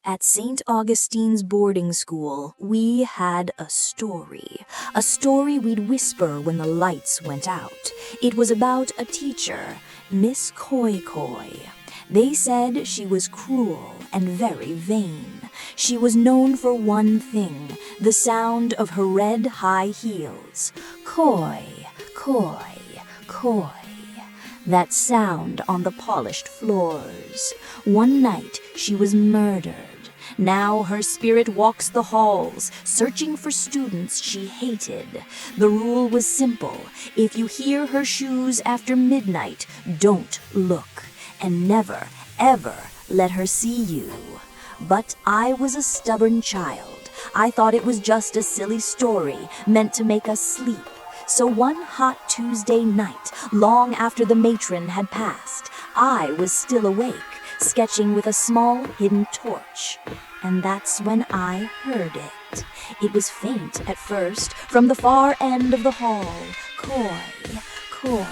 At St. Augustine's boarding school, we had a story we'd whisper when the lights went out. It was about a teacher, Miss Koi Koi. They said she was cruel and very vain. She was known for one thing, the sound of her red high heels. Koi, koi, koi. That sound on the polished floors. One night she was murdered. Now her spirit walks the halls, searching for students she hated. The rule was simple. If you hear her shoes after midnight, don't look, and never, ever let her see you. But I was a stubborn child. I thought it was just a silly story meant to make us sleep. So one hot Tuesday night, long after the matron had passed, I was still awake, sketching with a small hidden torch. And that's when I heard it. It was faint at first, from the far end of the hall. Koi, koi.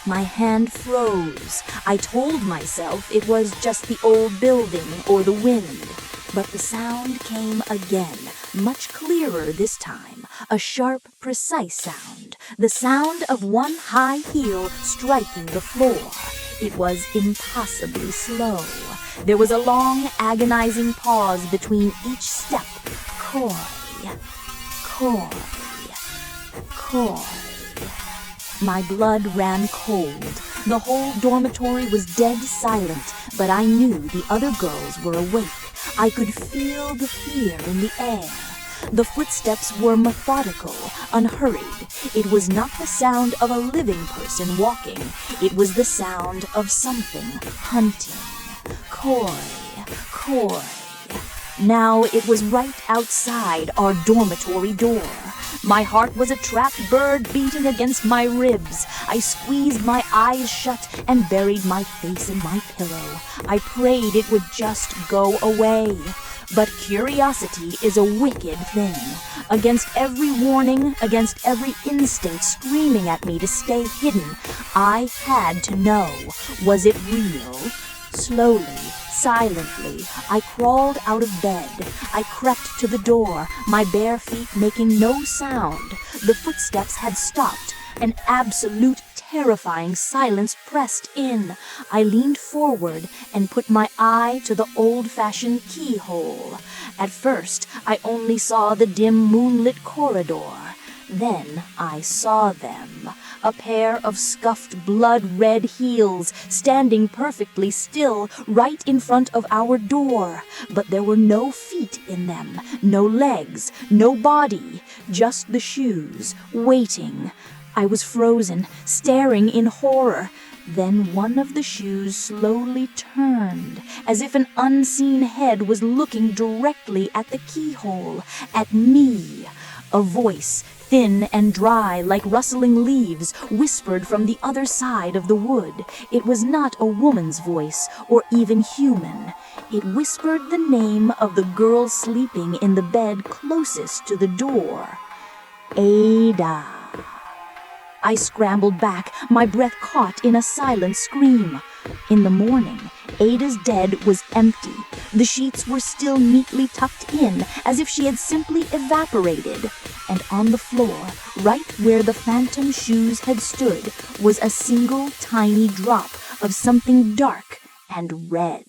My hand froze. I told myself it was just the old building or the wind. But the sound came again, much clearer this time, a sharp, precise sound, the sound of one high heel striking the floor. It was impossibly slow. There was a long, agonizing pause between each step. Koi, koi, koi. My blood ran cold. The whole dormitory was dead silent, but I knew the other girls were awake. I could feel the fear in the air. The footsteps were methodical, unhurried. It was not the sound of a living person walking. It was the sound of something hunting. Koi, koi. Now it was right outside our dormitory door. My heart was a trapped bird beating against my ribs. I squeezed my eyes shut and buried my face in my pillow. I prayed it would just go away. But curiosity is a wicked thing. Against every warning, against every instinct screaming at me to stay hidden, I had to know. Was it real? Slowly, silently, I crawled out of bed. I crept to the door, my bare feet making no sound. The footsteps had stopped. An absolute, terrifying silence pressed in. I leaned forward and put my eye to the old-fashioned keyhole. At first, I only saw the dim moonlit corridor. Then I saw them. A pair of scuffed blood-red heels standing perfectly still right in front of our door. But there were no feet in them, no legs, no body, just the shoes, waiting. I was frozen, staring in horror. Then one of the shoes slowly turned, as if an unseen head was looking directly at the keyhole, at me. A voice, thin and dry like rustling leaves, whispered from the other side of the wood. It was not a woman's voice, or even human. It whispered the name of the girl sleeping in the bed closest to the door. Ada. I scrambled back, my breath caught in a silent scream. In the morning, Ada's bed was empty. The sheets were still neatly tucked in, as if she had simply evaporated. And on the floor, right where the phantom shoes had stood, was a single tiny drop of something dark and red.